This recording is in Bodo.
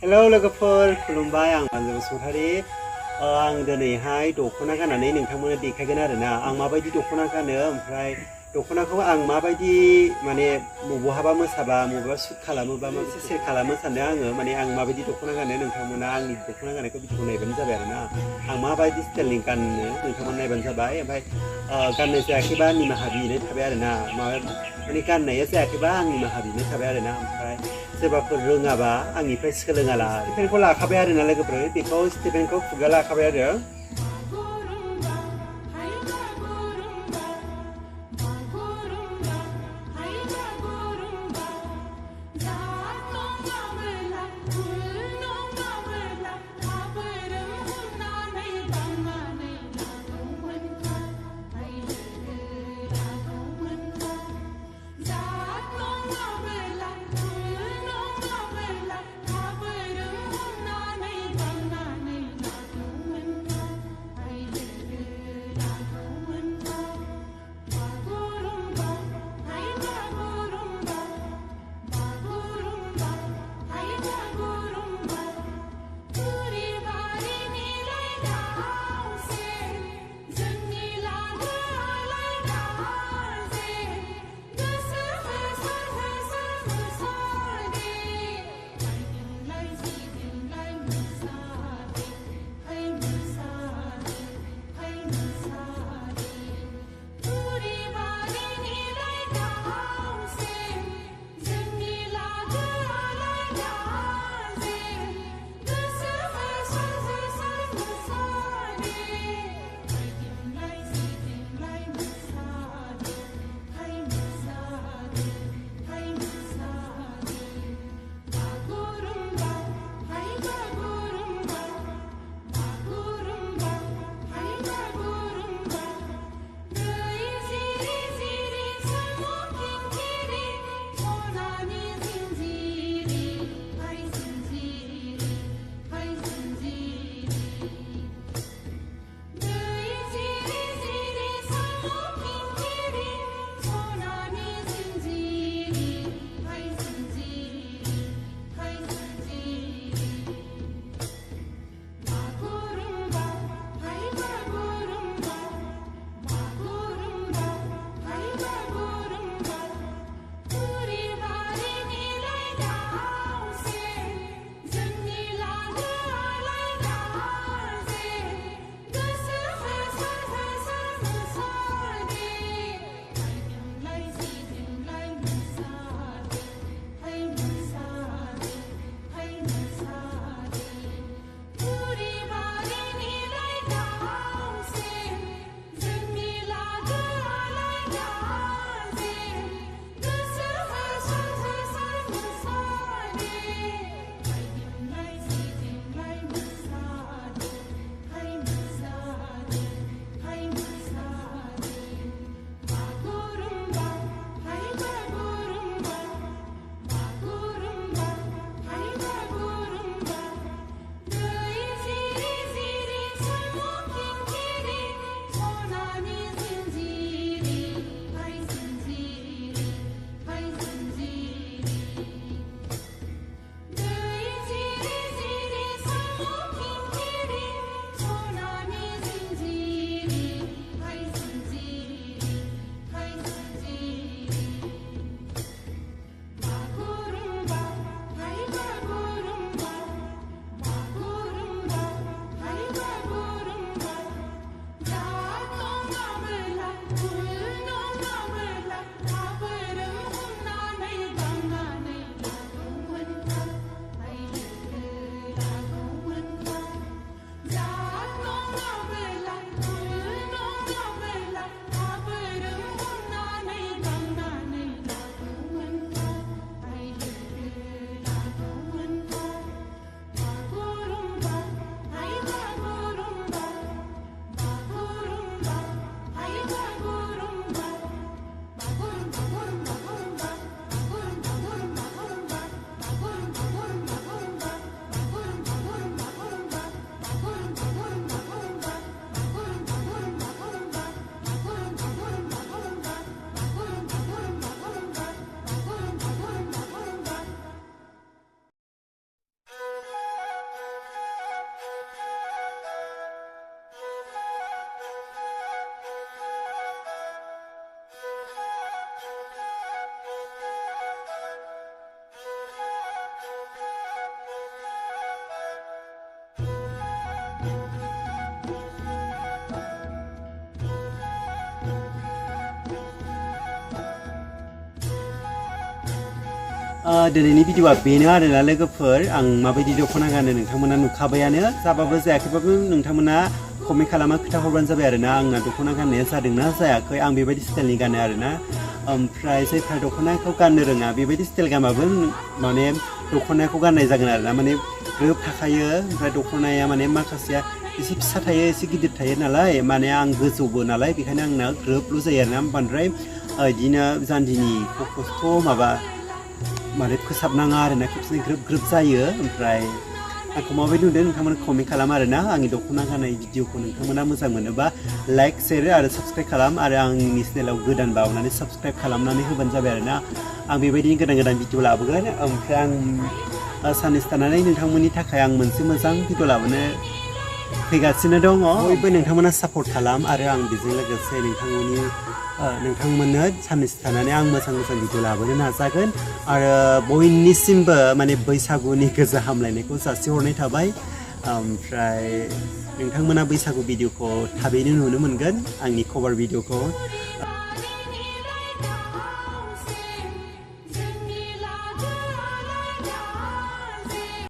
हेलौ लोगोफोर खुलुमबाय आं बानजु बसुमतारी आं दिनैहाय दख'ना गाननानै नोंथांमोननो देखायगोन आरोना आं माबायदि दख'ना गानो ओमफ्राय दख'नाखौ आं माबायदि माने बहाबा मोसाबा बबेबा शुट खालामोबा मोनसे सेयार खालामनो सानदों आङो माने आं माबायदि दख'ना गानो नोंथांमोना आंनि दख'ना गाननायखौ भिडिअखौ नायबानो जाबाय आरोना आं माबायदि स्टाइलनि गानो नोंथांमोना नायबानो जाबाय ओमफ्राय गाननाय जायाखैबा निमाहा बिनाय थाबाय आरोना माने गाननाया जायाखैबा आं निमाहा बिनाय थाबाय आरोना ओमफ्राय सोरबाफोर रोङाबा आंनिफ्राय सोलोङाला स्टेफेनखौ लाखाबाय आरोना लोगोफोर बेखौ स्टेफेनखौ खुगा लाखाबाय आरो दिनैनि भिडिअआ बेनो आरोना लोगोफोर आं माबायदि दख'ना गानो नोंथांमोना नुखाबायानो जाबाबो जायाखैबाबो नोंथांमोना कमेन्ट खालामना खोथा हरबानो जाबाय आरोना आंना दख'ना गाननाया जादोंना जायाखै आं बेबायदि स्टाइलनि गानो आरोना ओमफ्राय जायफ्रा दख'नाखौ गाननो रोङा बेबायदि स्टाइल गानबाबो माने दख'नाखौ गाननाय जागोन आरोना माने ग्रोब थाखायो ओमफ्राय दख'नाया माने माखासेया एसे फिसा थायो एसे गिदिर थायो नालाय माने आं गोजौबो नालाय बेखायनो आंना ग्रोबल' जायो आरोना बांद्राय बिदिनो जान्जिनि खस्थ' माने फोसाबनाङा आरोना खेबसेनो ग्रोब जायो ओमफ्राय आंखौ माबायदि नुदों नोंथांमोना कमेन्ट खालाम आरोना आंनि दख'ना गाननाय भिडिअखौ नोंथांमोना मोजां मोनोबा लाइक शेयार आरो साबस्क्राइब खालाम आरो आंनि चेनेलाव गोदानबा अननानै साबस्क्राइब खालामनानै होबानो जाबाय आरोना आं बेबायदिनो गोदान भिडिअ लाबोगोन ओमफ्राय आं साननैसो थानानै नोंथांमोननि थाखाय आं मोनसे मोजां भिडिअ लाबोनो फैगासिनो दङ बयबो नोंथांमोना सापर्ट खालाम आरो आं बेजों लोगोसे नोंथांमोननो साननैसो थानानै आं मोजां भिडिअ लाबोनो नाजागोन आरो बयनिसिमबो माने बैसागुनि गोजोन हामलायनायखौ जासिहरनाय थाबाय ओमफ्राय नोंथांमोना बैसागु भिडिअखौ थाबैनो नुनो मोनगोन आंनि कभार भिडिअखौ